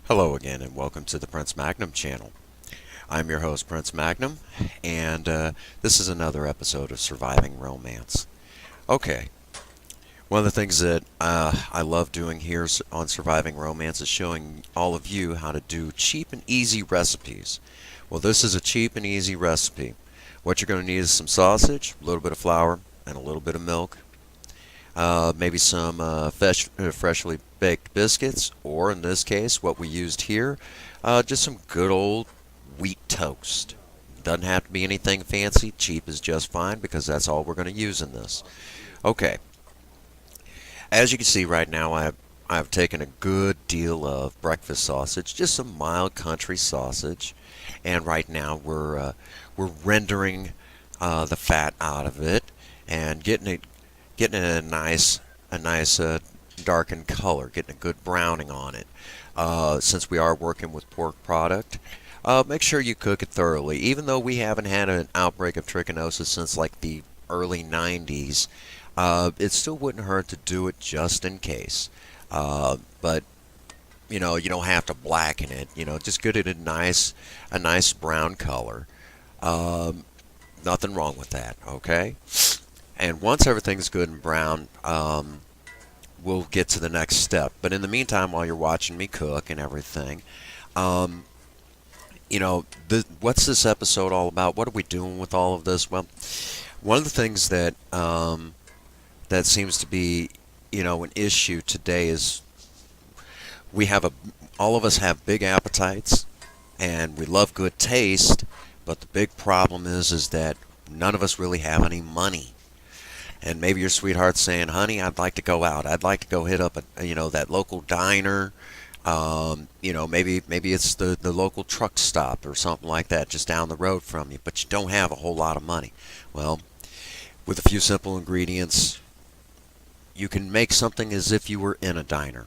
Hello again, and welcome to the Prince Magnum channel. I'm your host, Prince Magnum, and this is another episode of Surviving Romance. Okay, one of the things that I love doing here on Surviving Romance is showing all of you how to do cheap and easy recipes. Well, this is a cheap and easy recipe. What you're going to need is some sausage, a little bit of flour, and a little bit of milk. Maybe some freshly baked biscuits, or in this case, what we used here, just some good old wheat toast. Doesn't have to be anything fancy. Cheap is just fine because that's all we're going to use in this. Okay, as you can see right now, I've taken a good deal of breakfast sausage, just some mild country sausage, and right now we're rendering the fat out of it and getting a nice darkened color, getting a good browning on it. Since we are working with pork product, make sure you cook it thoroughly. Even though we haven't had an outbreak of trichinosis since like the early 90s, it still wouldn't hurt to do it just in case. But you don't have to blacken it. Just get it a nice brown color. Um, Nothing wrong with that. Okay. And once everything's good and brown, we'll get to the next step. But in the meantime, while you're watching me cook and everything, um, what's this episode all about? What are we doing with all of this? Well, one of the things that seems to be, an issue today is we have all of us have big appetites and we love good taste, but the big problem is that none of us really have any money. And maybe your sweetheart's saying, "Honey, I'd like to go out. I'd like to go hit up that local diner. Maybe it's the local truck stop or something like that, just down the road from you. But you don't have a whole lot of money. Well, with a few simple ingredients, you can make something as if you were in a diner.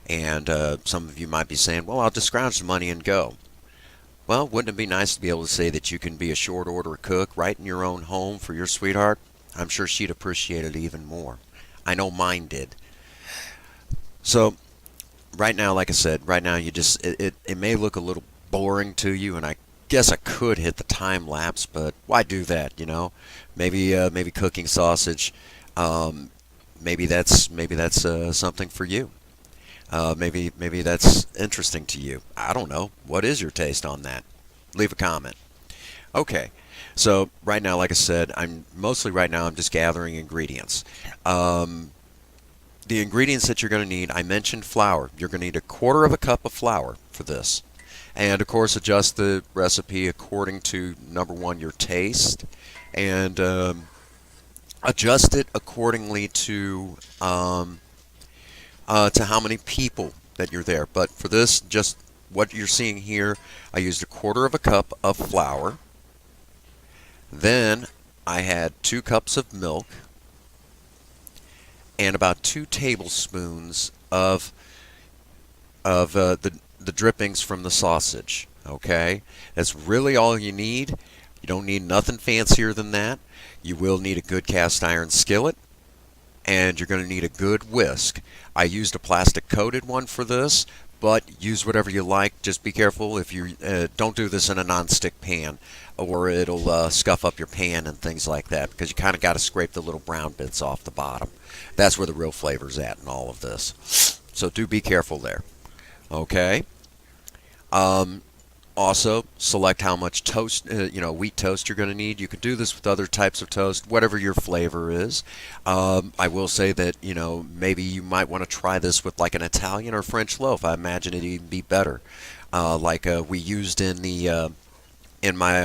And some of you might be saying, "Well, I'll just scrounge the money and go." Well, wouldn't it be nice to be able to say that you can be a short order cook right in your own home for your sweetheart? I'm sure she'd appreciate it even more. I know mine did. So right now, like I said, right now it may look a little boring to you, and I guess I could hit the time lapse, but why do that? Maybe cooking sausage. Maybe that's something for you. Maybe that's interesting to you. I don't know. What is your taste on that? Leave a comment. Okay. So right now, like I said, I'm just gathering ingredients. Um, the ingredients that you're going to need, I mentioned flour. You're going to need a quarter of a cup of flour for this. And of course, adjust the recipe according to, number one, your taste, and adjust it accordingly to how many people that you're there. But for this, just what you're seeing here, I used a quarter of a cup of flour. Then I had 2 cups of milk and about 2 tablespoons of the drippings from the sausage. Okay, that's really all you need. You don't need nothing fancier than that. You will need a good cast iron skillet, and you're going to need a good whisk. I used a plastic coated one for this, but use whatever you like. Just be careful if you don't do this in a non-stick pan, or it'll scuff up your pan and things like that, because you kind of got to scrape the little brown bits off the bottom. That's where the real flavor's at in all of this. So do be careful there. Okay. Um, Also, select how much toast, wheat toast you're going to need. You can do this with other types of toast, whatever your flavor is. I will say that, maybe you might want to try this with like an Italian or French loaf. I imagine it'd even be better. Like we used in my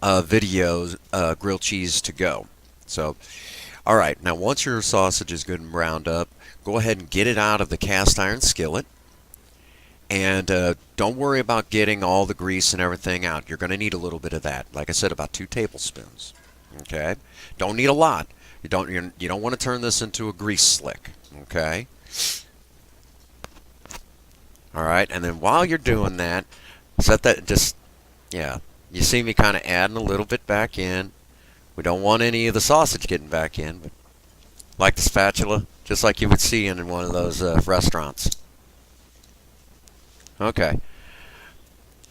videos, grilled cheese to go. So, all right. Now, once your sausage is good and browned up, go ahead and get it out of the cast iron skillet. And don't worry about getting all the grease and everything out. You're going to need a little bit of that. Like I said, about 2 tablespoons. Okay? Don't need a lot. You don't want to turn this into a grease slick. Okay? All right. And then while you're doing that, set that yeah. You see me kind of adding a little bit back in. We don't want any of the sausage getting back in, but like the spatula. just like you would see in one of those restaurants. Okay,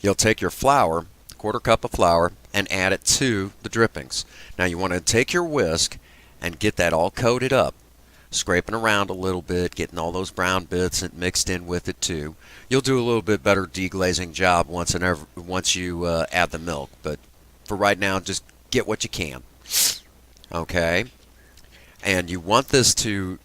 you'll take your flour, quarter cup of flour, and add it to the drippings. Now you want to take your whisk and get that all coated up, scraping around a little bit, getting all those brown bits mixed in with it too. You'll do a little bit better deglazing job once you add the milk, but for right now, just get what you can. Okay, and you want the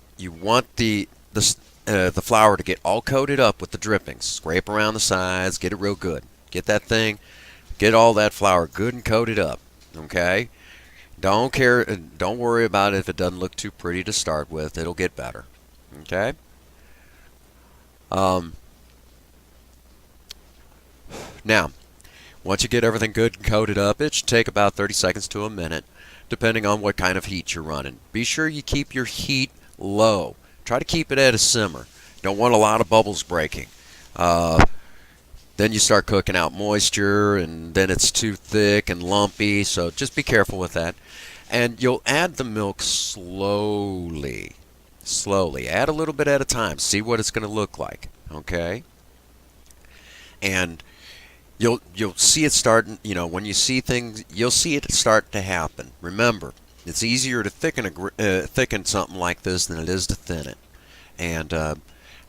flour to get all coated up with the drippings. Scrape around the sides, get it real good. Get all that flour good and coated up. Okay, don't worry about it if it doesn't look too pretty to start with. It'll get better. Okay. Um, Now, once you get everything good and coated up, it should take about 30 seconds to a minute, depending on what kind of heat you're running. Be sure you keep your heat low. Try to keep it at a simmer. Don't want a lot of bubbles breaking. Uh, then you start cooking out moisture, and then it's too thick and lumpy, so just be careful with that. And you'll add the milk slowly. Slowly. Add a little bit at a time. See what it's going to look like. Okay? And you'll see it starting, when you see things, you'll see it start to happen. Remember, it's easier to thicken something like this than it is to thin it. And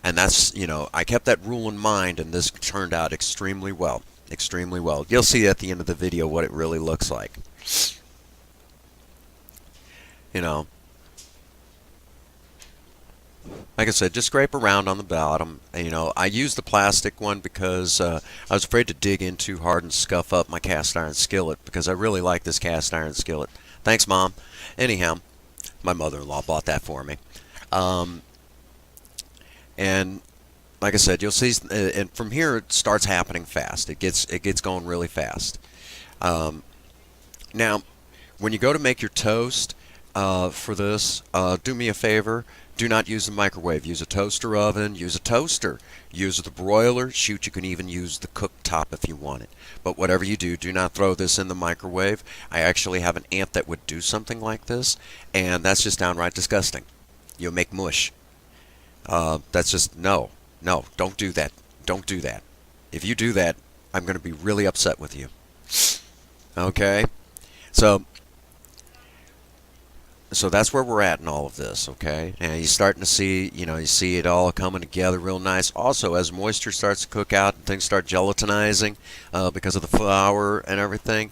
that's, I kept that rule in mind, and this turned out extremely well. Extremely well. You'll see at the end of the video what it really looks like. You know, like I said, just scrape around on the bottom. I used the plastic one because I was afraid to dig in too hard and scuff up my cast iron skillet, because I really like this cast iron skillet. Thanks, Mom. Anyhow, my mother-in-law bought that for me. Um, and like I said, you'll see, and from here it starts happening fast. It gets going really fast. Um, Now, when you go to make your toast for this, do me a favor. Do not use the microwave. Use a toaster oven. Use a toaster. Use the broiler. Shoot, you can even use the cooktop if you want it. But whatever you do, do not throw this in the microwave. I actually have an aunt that would do something like this, and that's just downright disgusting. You'll make mush. That's just, no. No, don't do that. Don't do that. If you do that, I'm going to be really upset with you. Okay? So that's where we're at in all of this, okay? And you're starting to see, you see it all coming together real nice. Also, as moisture starts to cook out and things start gelatinizing because of the flour and everything,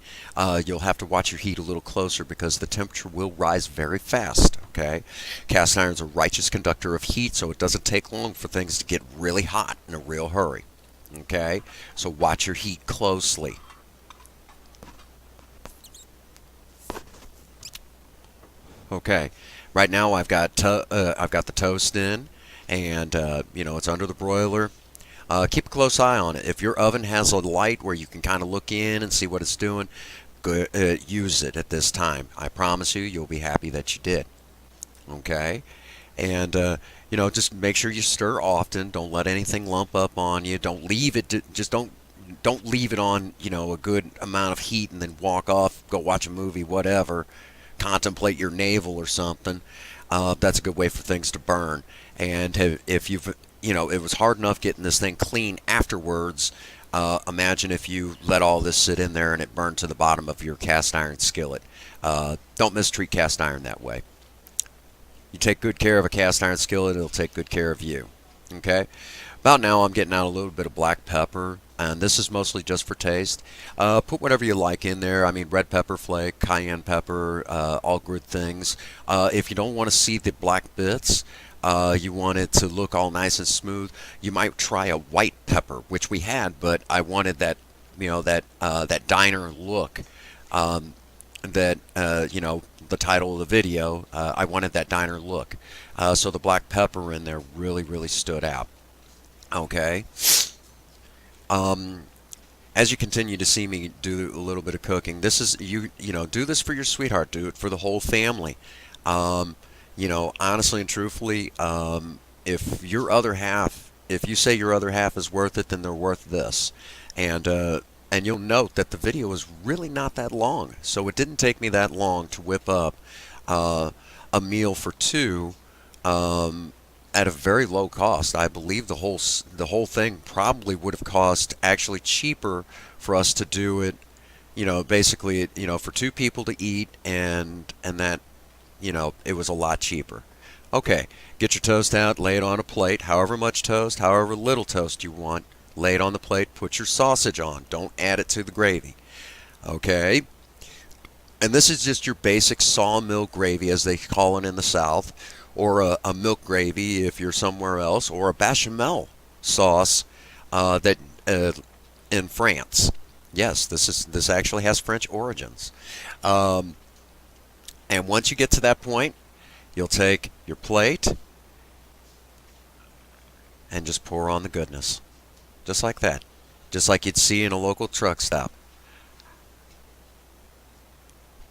you'll have to watch your heat a little closer, because the temperature will rise very fast, okay? Cast iron's a righteous conductor of heat, so it doesn't take long for things to get really hot in a real hurry, okay? So watch your heat closely. Okay, right now I've got the toast in, and it's under the broiler. Keep a close eye on it. If your oven has a light where you can kind of look in and see what it's doing, use it at this time. I promise you'll be happy that you did. Okay, and just make sure you stir often. Don't let anything lump up on you. Don't leave it. Just don't leave it on a good amount of heat and then walk off, go watch a movie, whatever. Contemplate your navel or something. That's a good way for things to burn. And if you've, it was hard enough getting this thing clean afterwards. Imagine if you let all this sit in there and it burned to the bottom of your cast iron skillet. Don't mistreat cast iron that way. You take good care of a cast iron skillet, it'll take good care of you. Okay? About now I'm getting out a little bit of black pepper, and this is mostly just for taste. Put whatever you like in there. I mean, red pepper flake, cayenne pepper, all good things. If you don't want to see the black bits, you want it to look all nice and smooth, you might try a white pepper, which we had, but I wanted that, that diner look. The title of the video, I wanted that diner look. So the black pepper in there really, really stood out. Okay. As you continue to see me do a little bit of cooking, this is do this for your sweetheart. Do it for the whole family. Honestly and truthfully, if you say your other half is worth it, then they're worth this. And you'll note that the video is really not that long, so it didn't take me that long to whip up a meal for two at a very low cost. I believe the whole thing probably would have cost actually cheaper for us to do it. Basically, for two people to eat, and that, it was a lot cheaper. Okay, get your toast out, lay it on a plate, however much toast, however little toast you want, lay it on the plate, put your sausage on, don't add it to the gravy. Okay, and this is just your basic sawmill gravy, as they call it in the South, or a milk gravy if you're somewhere else, or a bechamel sauce that in France. Yes, this actually has French origins. Um, and once you get to that point, you'll take your plate and just pour on the goodness, just like that, just like you'd see in a local truck stop.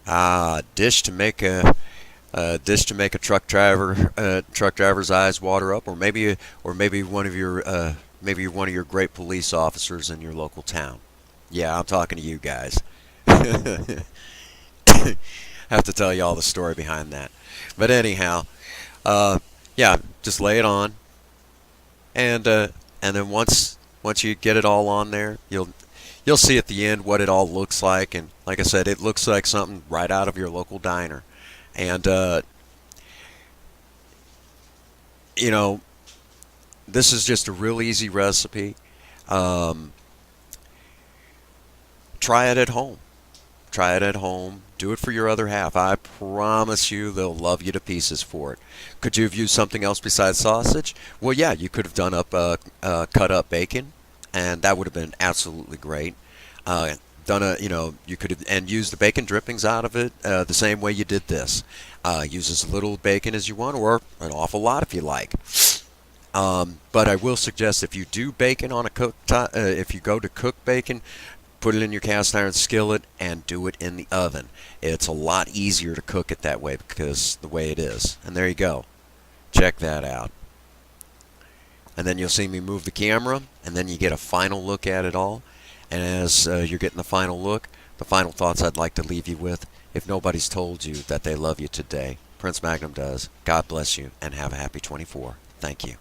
Ah, dish to make a truck driver's eyes water up, or maybe maybe one of your great police officers in your local town. Yeah, I'm talking to you guys. Have to tell you all the story behind that. But anyhow, uh, yeah, just lay it on, and then once you get it all on there, you'll see at the end what it all looks like. And like I said, it looks like something right out of your local diner. And you know, this is just a real easy recipe. Um, Try it at home. Try it at home. Do it for your other half. I promise you they'll love you to pieces for it. Could you have used something else besides sausage? Well, yeah, you could have done up cut up bacon, and that would have been absolutely great. Done a, you could have and used the bacon drippings out of it the same way you did this. Use as little bacon as you want, or an awful lot if you like. But I will suggest if you do bacon on a if you go to cook bacon, put it in your cast iron skillet and do it in the oven. It's a lot easier to cook it that way because the way it is. And there you go. Check that out. And then you'll see me move the camera, and then you get a final look at it all. And as you're getting the final look, the final thoughts I'd like to leave you with: if nobody's told you that they love you today, Prince Magnum does. God bless you, and have a happy 24. Thank you.